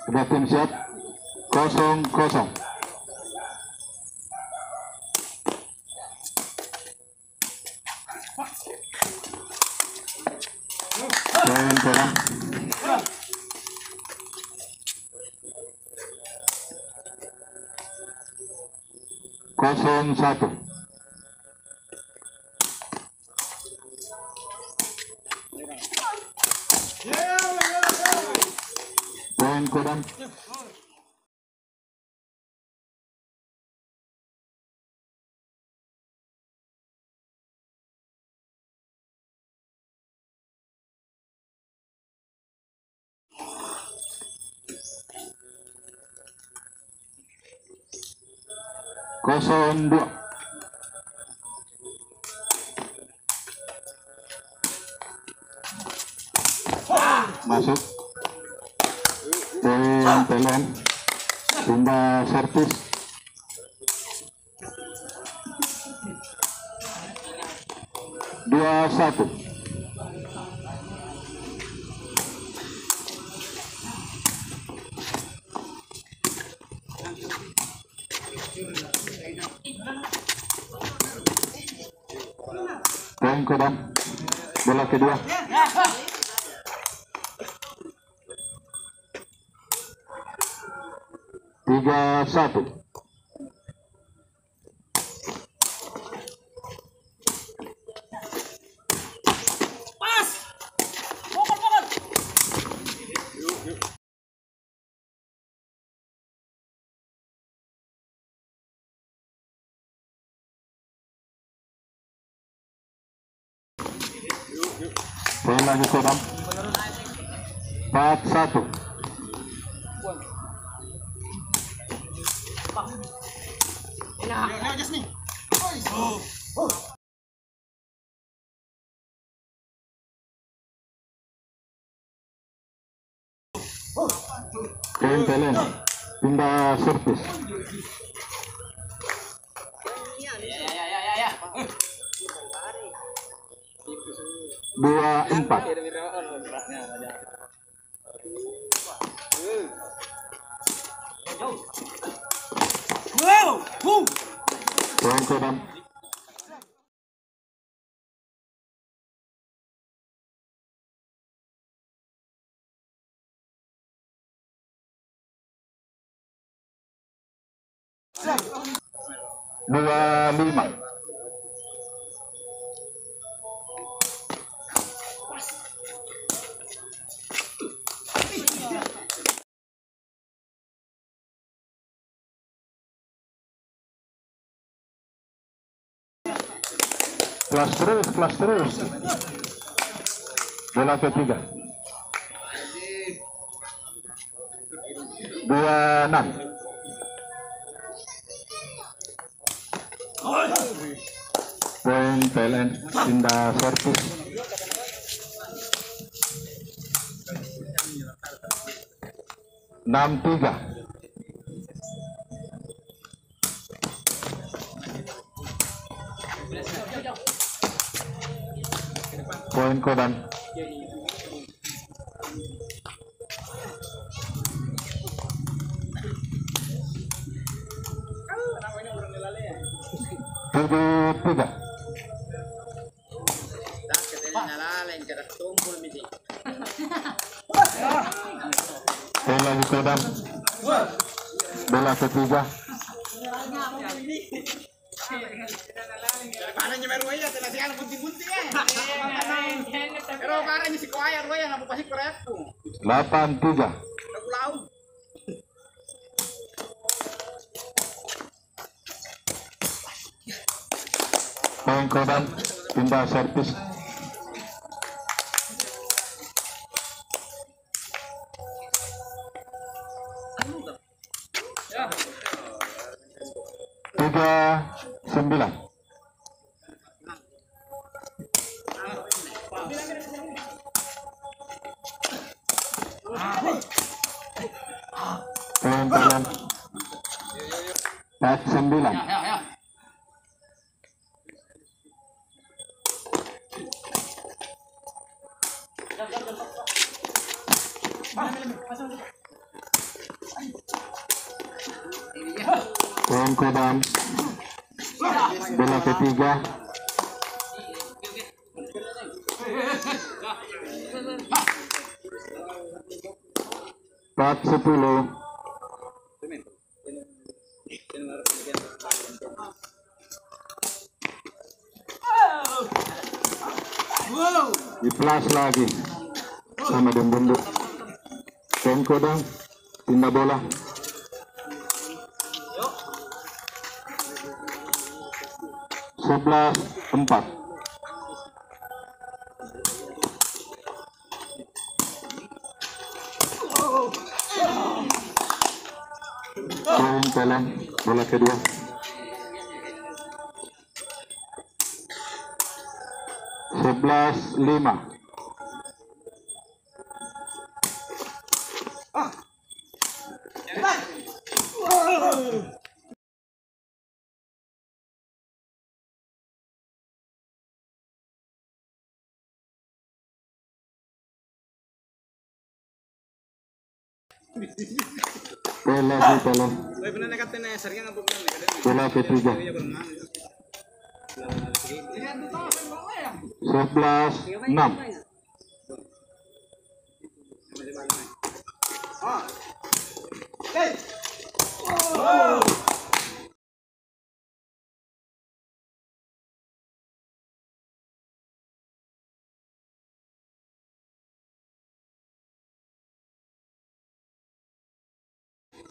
Kedua tim siap. 0-0. Poin Kodam. Kosong satu. Poin Kodam. Kosong dua. Masuk. Poin PLN. Pindah servis. Dua satu. Poin Kodam. Bola kedua. Tiga satu. Poin lagi Kodam. 4-1. Poin PLN. Pindah servis. 2-4. Poin Kodam. Dua lima. Kelas terus. Bola ketiga. 2-6. Poin PLN. Pindah servis. 6-3. Poin Kodam. 7-3. Poin lagi Kodam. Bola ketiga. Parahnya baru aja terasikan bunting-bunting ya. Pero parahnya si Koayar lo yang ngapu pasti korekku. 8-3. Poin Kodam. Pindah servis. 3-9. Poin PLN. 4-9. Poin Kodam. Bola ketiga. Empat 10. Diplas lagi sama Dembundu. Poin Kodam. Pindah bola. Sebelas 4. Poin Pelem, bola kedua. Sebelas 5. Poin lagi Pelem. Bola ketiga. 11-6.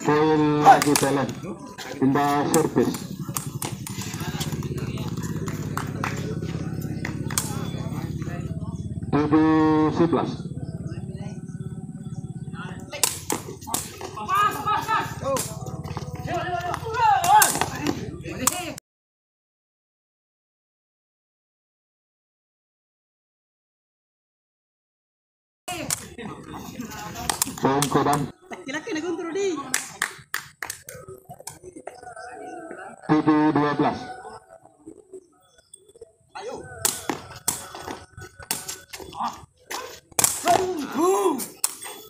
Poin lagi Pelem. Pindah servis. 7-11. Poin Kodam. 7-12.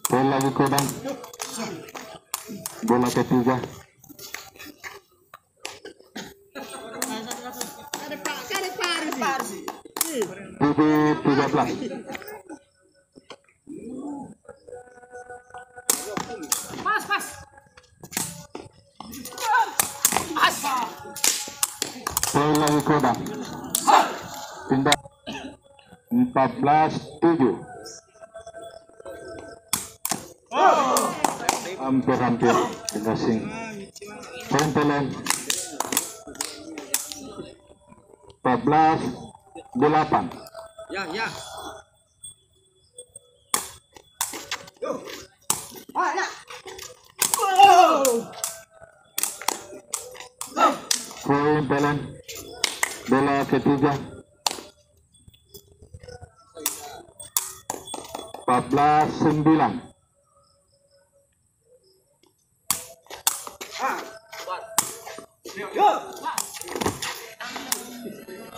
Poin lagi Kodam. Bola ketiga. 7-13. Poin lagi Kodam. Pindah. 14-7. Hampir dikasih. Poin Pelem. 14-8. Ya. Poin Pelem. Bola ketiga. 14-9.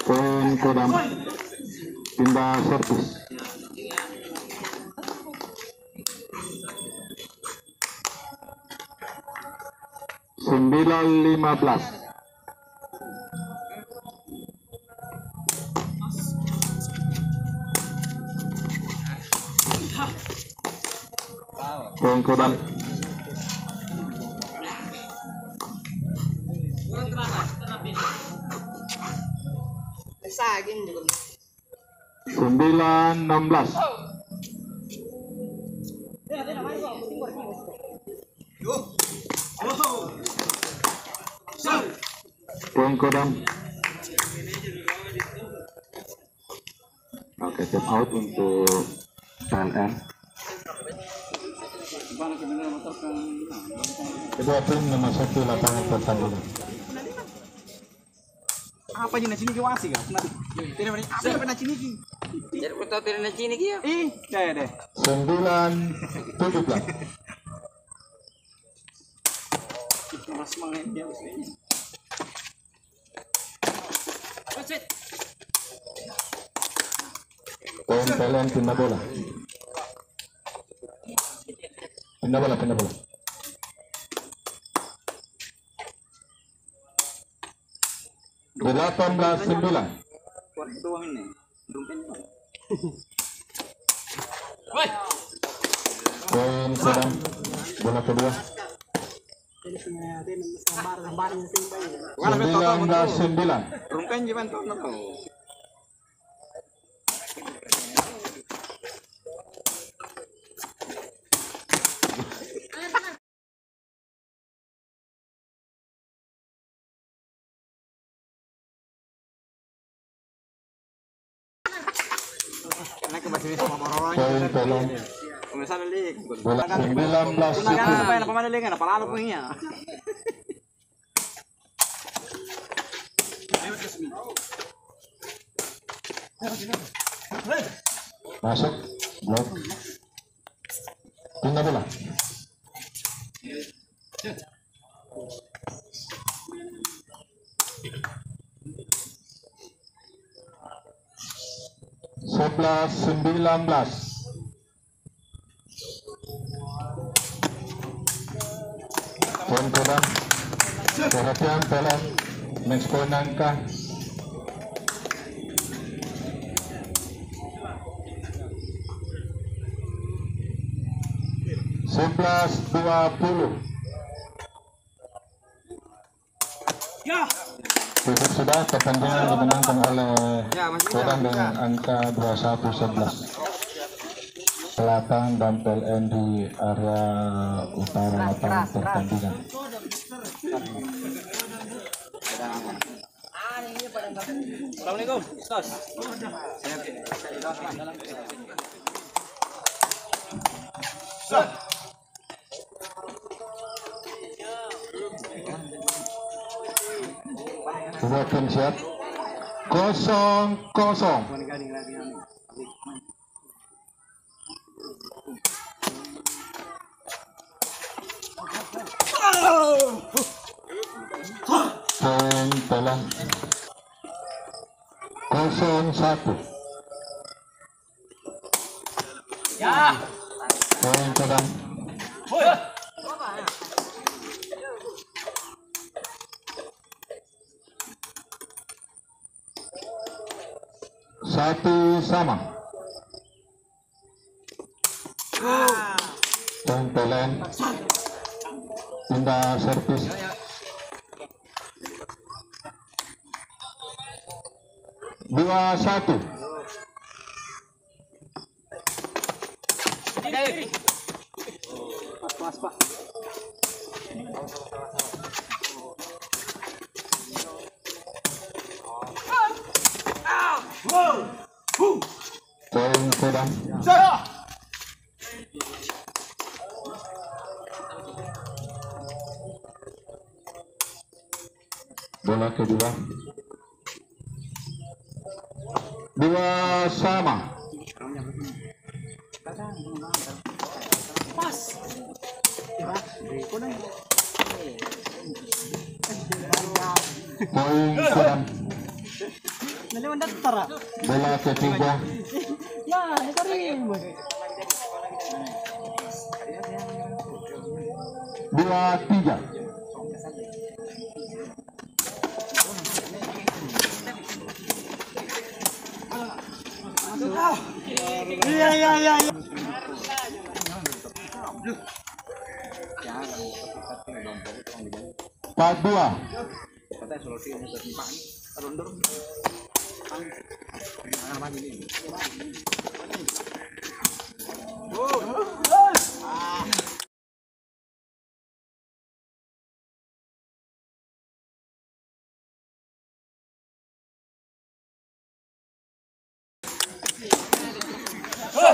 Poin Kodam. Pindah servis. 9-15. Poin Kodam. Sembilan 16. Poin Kodam. Oke, time out untuk PLN. Kedua tim memasuki lapangan pertandingan. Apa jenis ini kiwasi kan? Apa pernah cini ki? Jadi betul tidak cini ki ya? Deh. 9-17. Mas mangen dia usahanya. Poin PLN pindah bola. Pindah bola. 18-9. Kuat doang ini. Poin Kodam. Bola kedua. 19-9. Rungkan gimana tuh? Poin Pelon. Misalnya lik. Bola 19-10. Apa yang pemain lik na palalo ko niya. Masuk. Blok. Tinggal bola. Sebelas 19. Poin Kodam. Perhatian Pelon. Next point angka. Sebelas 20. Tutup sudah, pertandingan dimenangkan oleh Kodam dengan angka 21-11. Selatan dan PLN di area utara lapangan pertandingan. Assalamualaikum. Tos. Dua tim siap. 0-0. Poin Pelon. 0-1. Poin Kodam. Satu sama. Poin Pelon. Pindah servis. Dua satu. Poin Kodam. Bola kedua. Dua sama. Poin Kodam. Bola ketiga. 2-3. Iya. 4-2.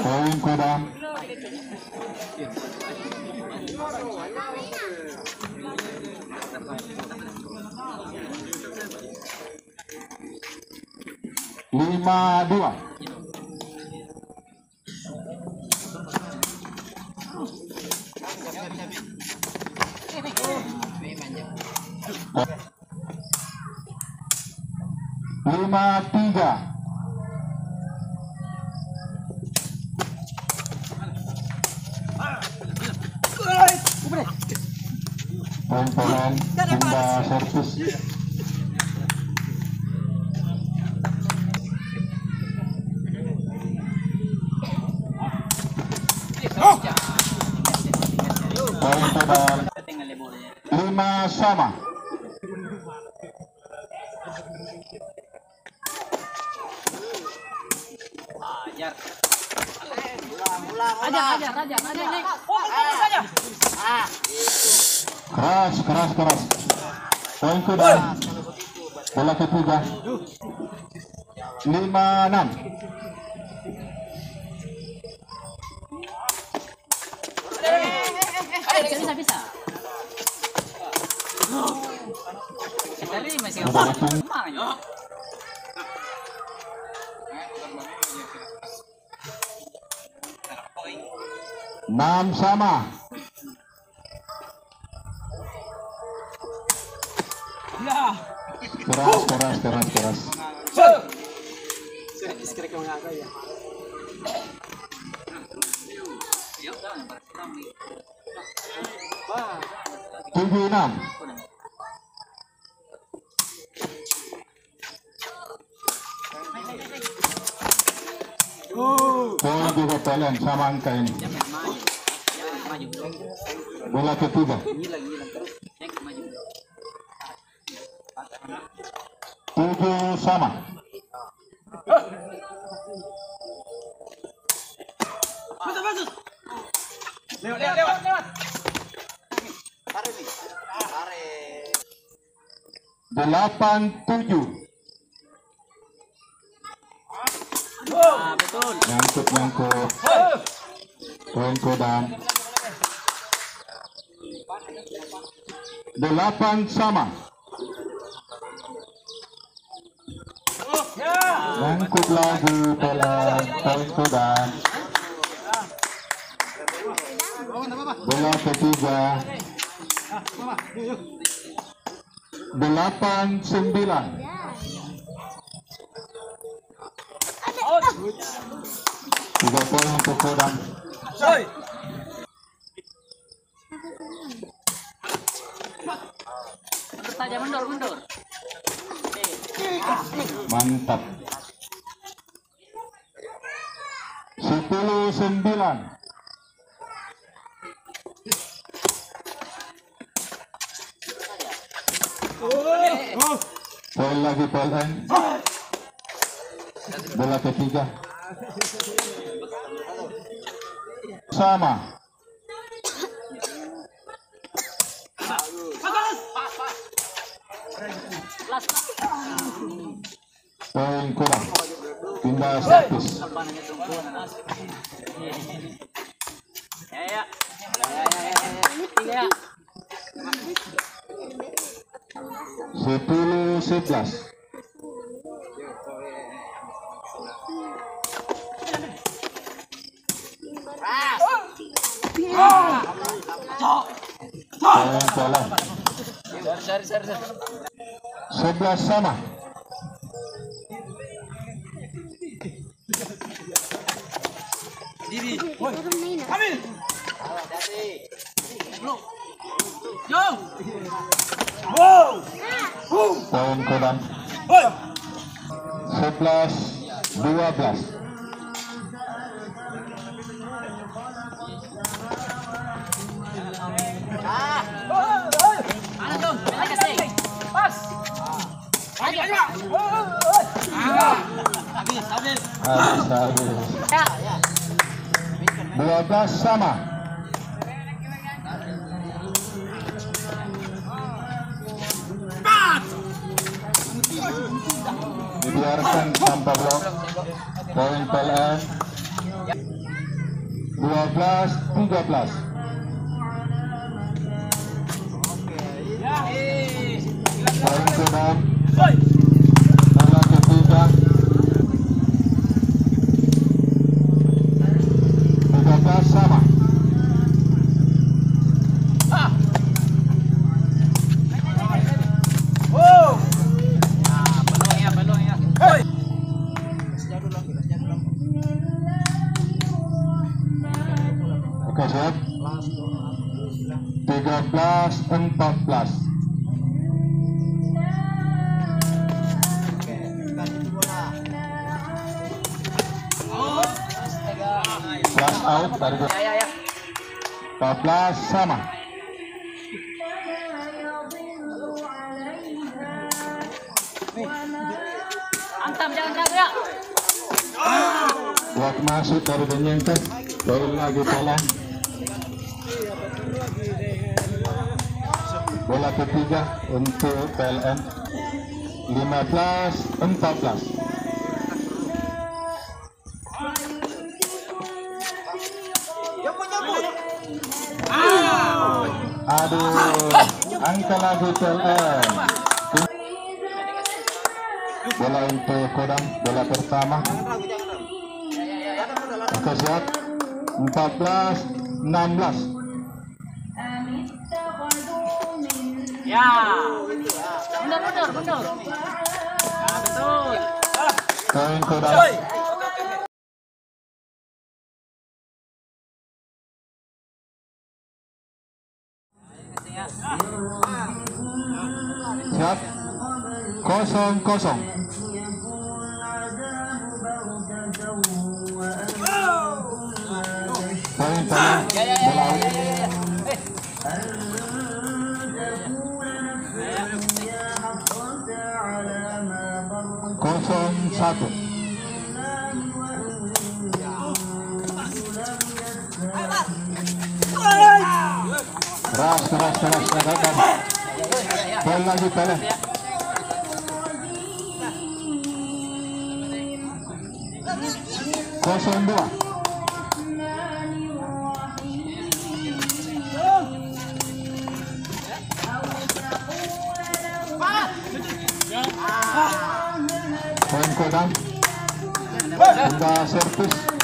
Poin Kodam. Lima dua. Lima tiga. Poin-poin pindah servis. poin dan 5 sama. Keras. Poin kedua. Bola ketiga. 5-6. Bisa. Dari masih Udah datang. kemana? 6 sama. Keras. Diskrek yang ada ya. 7-6. Poin juga kalian sama angka ini. Bola ketiga. 7 sama. Lewat. 8-7. Betul. Nyangkut. Poin kodam. 8 sama. Nyangkut lagi poin kodam. Bola ketiga. 8-9. Tiga poin untuk kodam. Mundur. Mantap. 10-9. Poin lagi poin. Bola ketiga. Sama. Poin kurang. Pindah servis. Ya. 10-11. Poin kalah. 11 sama. Poin kodam. 11-12. Habis. 12 sama. Dibiarkan tanpa blok. Poin PLN 12-13. Poin kedua. Bola ketiga. 13 sama. Oke, siap. 13-14. Flash out dari 14 sama. ya. Buat masuk dari Denyengke. Poin lagi bola. Bola ketiga untuk PLN. 15-14. Aduh, angka lagi PLN. Bola untuk Kodam, bola pertama. Oke, siap. 14-16. Ya. Mundur. Ah, betul. Poin Kodam. Siap. 0-0. Poin bola. Kosong satu. Keras. Poin lagi Pele. Kosong dua. Poin Kodam. Hingga servis.